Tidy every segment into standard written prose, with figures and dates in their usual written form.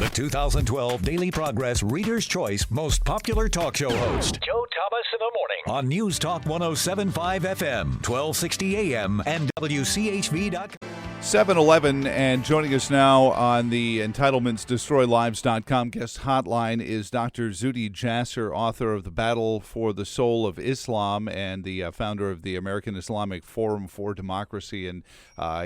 the 2012 Daily Progress Reader's Choice Most Popular Talk Show host, Joe Thomas in the Morning, on News Talk 107.5 FM, 1260 AM, and WCHV.com. 7-Eleven, and joining us now on the entitlementsdestroylives.com guest hotline is Dr. Zuhdi Jasser, author of The Battle for the Soul of Islam and the founder of the American Islamic Forum for Democracy. And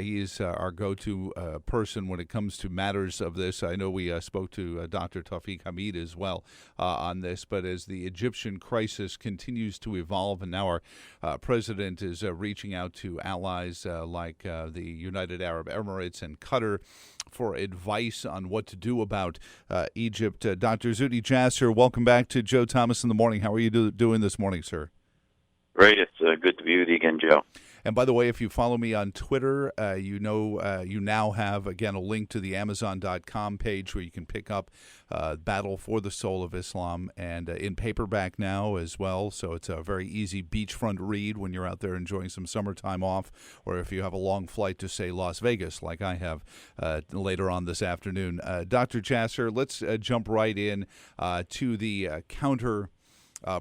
he is our go-to person when it comes to matters of this. I know we spoke to Dr. Tawfiq Hamid as well on this, but as the Egyptian crisis continues to evolve, and now our president is reaching out to allies like the United Arab Emirates and Qatar for advice on what to do about Egypt. Dr. Zuhdi Jasser, welcome back to Joe Thomas in the Morning. How are you doing this morning, sir? Great. It's good to be with you again, Joe. And by the way, if you follow me on Twitter, you now have, again, a link to the Amazon.com page where you can pick up Battle for the Soul of Islam, and in paperback now as well. So it's a very easy beachfront read when you're out there enjoying some summertime off, or if you have a long flight to, say, Las Vegas, like I have later on this afternoon. Dr. Jasser, let's jump right in to the counter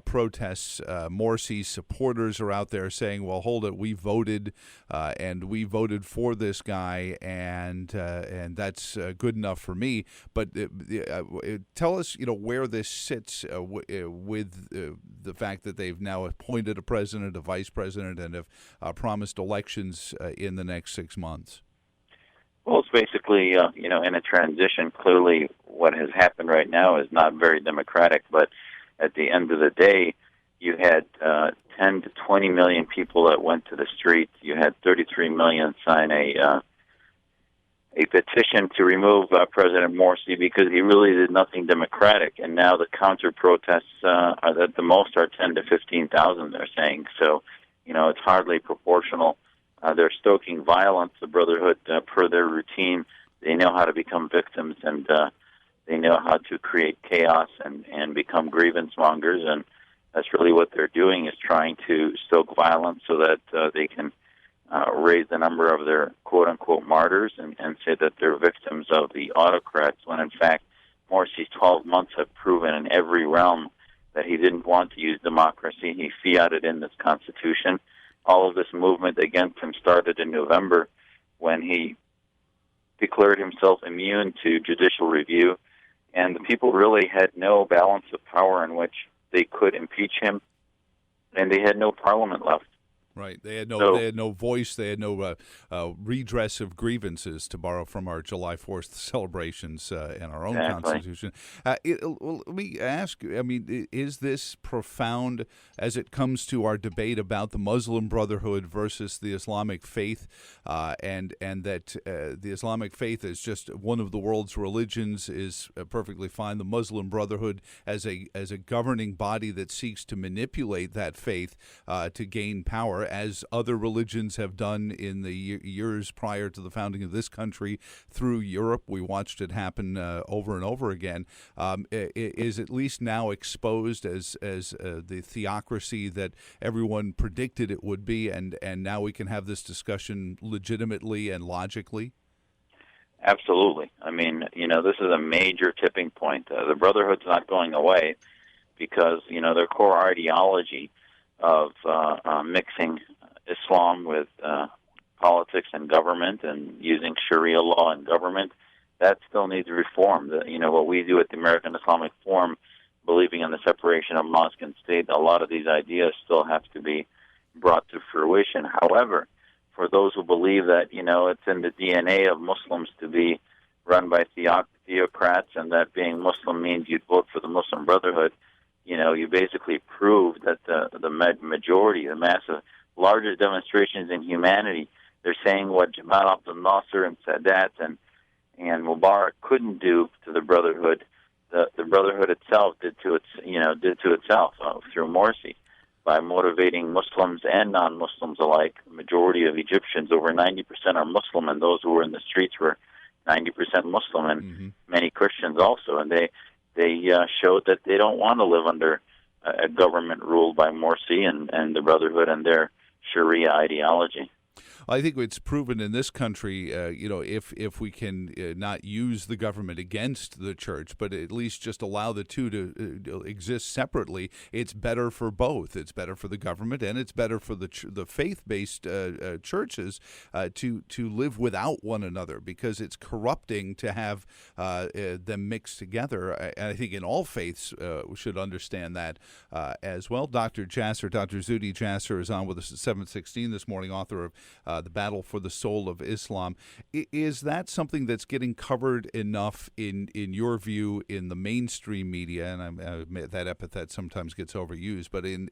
protests. Morsi's supporters are out there saying, well, hold it, we voted for this guy, and that's good enough for me. But tell us, where this sits with the fact that they've now appointed a president, a vice president, and have promised elections in the next 6 months. Well, it's basically, in a transition. Clearly, what has happened right now is not very democratic, but at the end of the day, you had 10 to 20 million people that went to the streets. You had 33 million sign a petition to remove President Morsi because he really did nothing democratic. And now the counter-protests are at the most are 10 to 15,000, they're saying. So, it's hardly proportional. They're stoking violence. The Brotherhood, per their routine, they know how to become victims, and they know how to create chaos and become grievance mongers, and that's really what they're doing, is trying to stoke violence so that they can raise the number of their quote-unquote martyrs and say that they're victims of the autocrats, when in fact Morsi's 12 months have proven in every realm that he didn't want to use democracy. He fiated in this constitution. All of this movement against him started in November when he declared himself immune to judicial review. And the people really had no balance of power in which they could impeach him, and they had no parliament left. Right. They had no voice. They had no redress of grievances, to borrow from our July 4th celebrations and our own Constitution. Let me ask, is this profound as it comes to our debate about the Muslim Brotherhood versus the Islamic faith, and that the Islamic faith is just one of the world's religions is perfectly fine. The Muslim Brotherhood as a governing body that seeks to manipulate that faith to gain power, as other religions have done in the years prior to the founding of this country through Europe. We watched it happen over and over again. Is at least now exposed as the theocracy that everyone predicted it would be, and now we can have this discussion legitimately and logically? Absolutely. This is a major tipping point. The Brotherhood's not going away because, their core ideology of mixing Islam with politics and government and using Sharia law and government, that still needs reform. What we do at the American Islamic Forum, believing in the separation of mosque and state, a lot of these ideas still have to be brought to fruition. However, for those who believe that, it's in the DNA of Muslims to be run by theocrats, and that being Muslim means you'd vote for the Muslim Brotherhood, you basically proved that the majority, the massive, largest demonstrations in humanity, they're saying what Jamal Abdel Nasser and Sadat and Mubarak couldn't do to the Brotherhood. The Brotherhood itself did to itself through Morsi, by motivating Muslims and non-Muslims alike. The majority of Egyptians, over 90%, are Muslim, and those who were in the streets were 90% Muslim, and many Christians also. And they showed that they don't want to live under a government ruled by Morsi and the Brotherhood and their Sharia ideology. I think it's proven in this country, if we can not use the government against the church, but at least just allow the two to exist separately, it's better for both. It's better for the government, and it's better for the faith-based churches to live without one another, because it's corrupting to have them mixed together. And I think in all faiths we should understand that as well. Dr. Zuhdi Jasser is on with us at 7:16 this morning, author of The Battle for the Soul of Islam. Is that something that's getting covered enough in your view in the mainstream media? And I admit that epithet sometimes gets overused, but in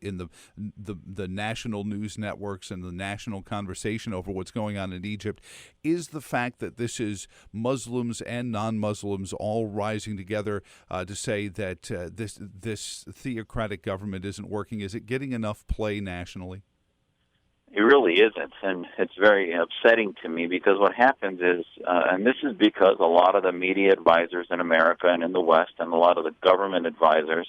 the national news networks and the national conversation over what's going on in Egypt, is the fact that this is Muslims and non-Muslims all rising together to say that this theocratic government isn't working, is it getting enough play nationally? It really isn't, and it's very upsetting to me, because what happens is, and this is because a lot of the media advisors in America and in the West, and a lot of the government advisors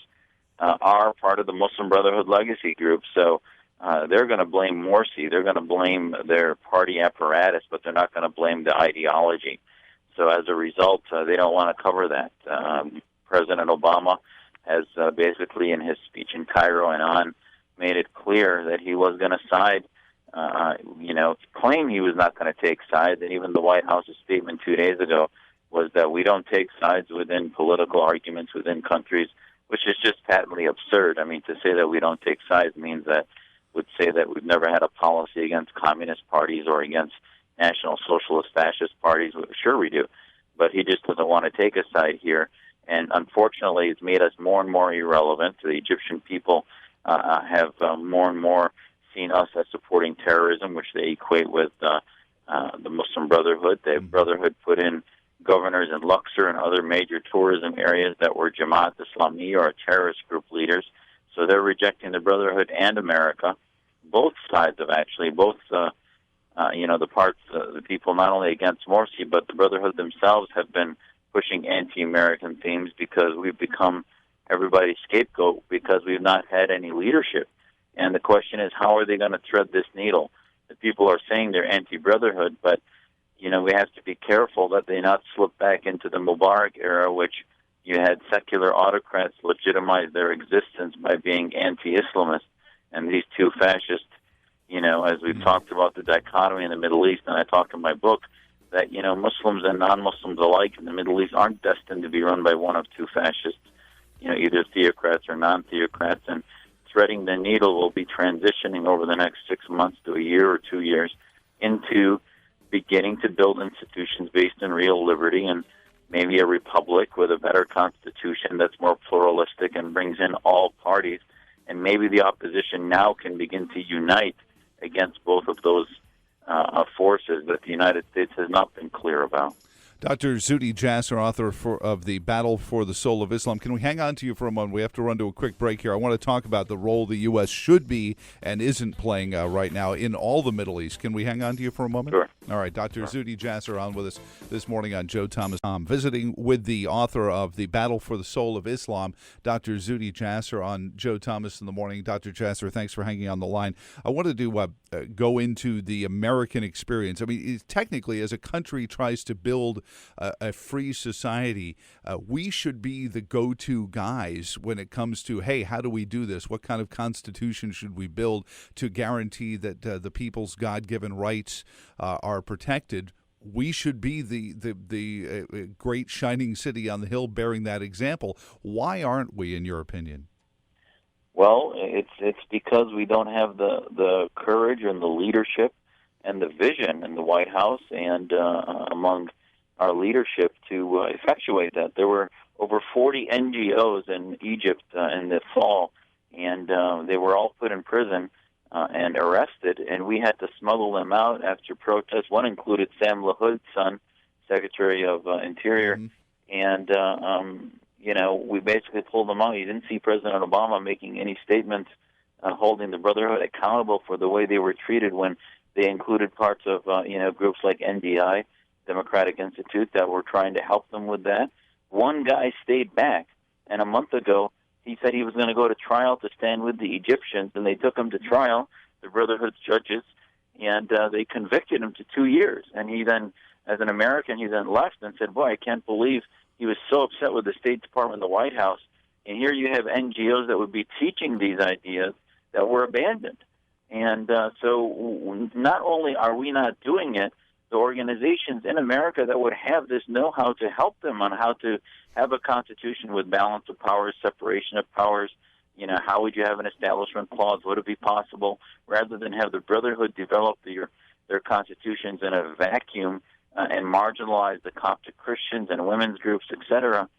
are part of the Muslim Brotherhood legacy group. So they're going to blame Morsi, they're going to blame their party apparatus, but they're not going to blame the ideology. So as a result, they don't want to cover that. President Obama has basically, in his speech in Cairo and on, made it clear that he was going to side. Claim he was not going to take sides, and even the White House's statement 2 days ago was that we don't take sides within political arguments within countries, which is just patently absurd. I mean, to say that we don't take sides means that would say that we've never had a policy against communist parties or against national socialist fascist parties. Sure we do, but he just doesn't want to take a side here, and unfortunately it's made us more and more irrelevant. The Egyptian people have more and more seen us as supporting terrorism, which they equate with the Muslim Brotherhood. The Brotherhood put in governors in Luxor and other major tourism areas that were Jamaat Islami or terrorist group leaders. So they're rejecting the Brotherhood and America. Both sides of the people not only against Morsi, but the Brotherhood themselves have been pushing anti-American themes, because we've become everybody's scapegoat because we've not had any leadership. And the question is, how are they going to thread this needle? The people are saying they're anti-Brotherhood, but, we have to be careful that they not slip back into the Mubarak era, which you had secular autocrats legitimize their existence by being anti-Islamist. And these two fascists, as we've talked about the dichotomy in the Middle East, and I talk in my book, that, Muslims and non-Muslims alike in the Middle East aren't destined to be run by one of two fascists, either theocrats or non-theocrats. And threading the needle will be transitioning over the next 6 months to a year or 2 years into beginning to build institutions based in real liberty, and maybe a republic with a better constitution that's more pluralistic and brings in all parties. And maybe the opposition now can begin to unite against both of those forces that the United States has not been clear about. Dr. Zuhdi Jasser, author of The Battle for the Soul of Islam. Can we hang on to you for a moment? We have to run to a quick break here. I want to talk about the role the U.S. should be and isn't playing right now in all the Middle East. Can we hang on to you for a moment? Sure. All right. Dr. Zuhdi Jasser on with us this morning on Joe Thomas. Visiting with the author of The Battle for the Soul of Islam, Dr. Zuhdi Jasser on Joe Thomas in the morning. Dr. Jasser, thanks for hanging on the line. I wanted to go into the American experience. I mean, technically, as a country tries to build a free society, we should be the go-to guys when it comes to, hey, how do we do this? What kind of constitution should we build to guarantee that the people's God-given rights are protected? We should be the great shining city on the hill bearing that example. Why aren't we, in your opinion? Well, it's because we don't have the courage and the leadership and the vision in the White House and among our leadership to effectuate that. There were over 40 NGOs in Egypt in the fall, and they were all put in prison and arrested, and we had to smuggle them out after protests. One included Sam LaHood's son, Secretary of Interior, and we basically pulled them out. You didn't see President Obama making any statements holding the Brotherhood accountable for the way they were treated when they included parts of groups like NDI, Democratic Institute, that were trying to help them with that. One guy stayed back, and a month ago he said he was going to go to trial to stand with the Egyptians, and they took him to trial, the Brotherhood's judges, and they convicted him to 2 years. And he then, as an American, he then left and said, boy, I can't believe he was so upset with the State Department and the White House. And here you have NGOs that would be teaching these ideas that were abandoned. And so not only are we not doing it, the organizations in America that would have this know-how to help them on how to have a constitution with balance of powers, separation of powers, how would you have an establishment clause? Would it be possible, rather than have the Brotherhood develop their constitutions in a vacuum and marginalize the Coptic Christians and women's groups, etc.?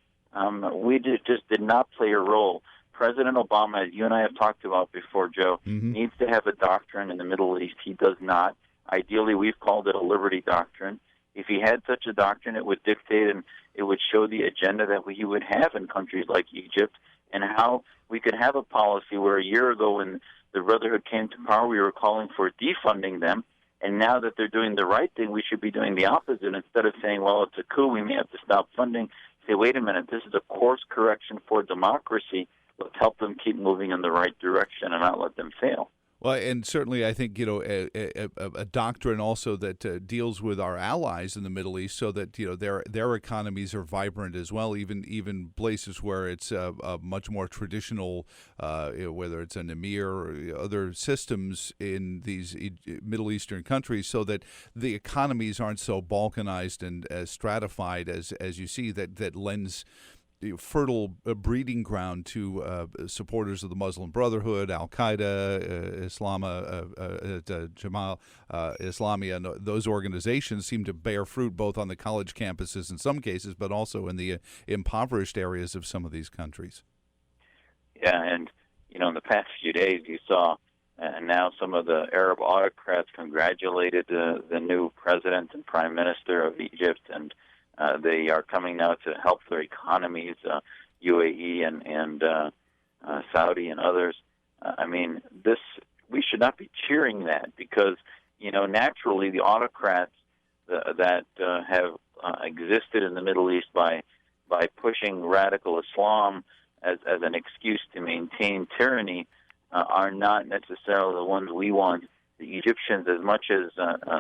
We just did not play a role. President Obama, as you and I have talked about before, Joe, needs to have a doctrine in the Middle East. He does not. Ideally, we've called it a liberty doctrine. If he had such a doctrine, it would dictate and it would show the agenda that he would have in countries like Egypt, and how we could have a policy where a year ago when the Brotherhood came to power, we were calling for defunding them, and now that they're doing the right thing, we should be doing the opposite. Instead of saying, well, it's a coup, we may have to stop funding, say, wait a minute, this is a course correction for democracy. Let's help them keep moving in the right direction and not let them fail. Well, and certainly I think, a doctrine also that deals with our allies in the Middle East, so that, their economies are vibrant as well, even places where it's a much more traditional, whether it's an emir or other systems in these Middle Eastern countries, so that the economies aren't so balkanized and stratified as you see, that lends fertile breeding ground to supporters of the Muslim Brotherhood, Al Qaeda, Jamal Islamia, and those organizations seem to bear fruit both on the college campuses in some cases, but also in the impoverished areas of some of these countries. Yeah, and in the past few days, you saw, and now some of the Arab autocrats congratulated the new president and prime minister of Egypt, and they are coming now to help their economies, UAE and Saudi and others. We should not be cheering that, because, naturally the autocrats that have existed in the Middle East by pushing radical Islam as an excuse to maintain tyranny are not necessarily the ones we want. The Egyptians, as much as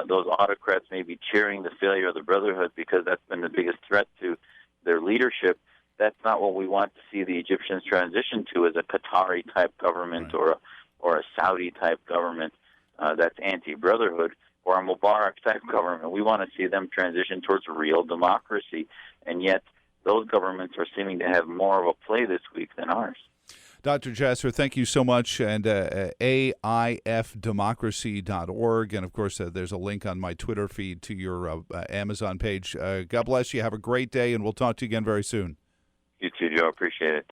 those autocrats may be cheering the failure of the Brotherhood because that's been the biggest threat to their leadership, that's not what we want to see the Egyptians transition to, as a Qatari-type government, right, or a Saudi-type government that's anti-Brotherhood, or a Mubarak-type government. We want to see them transition towards real democracy, and yet those governments are seeming to have more of a play this week than ours. Dr. Jasser, thank you so much, and AIFdemocracy.org, and of course there's a link on my Twitter feed to your Amazon page. God bless you. Have a great day, and we'll talk to you again very soon. You too, Joe. Appreciate it.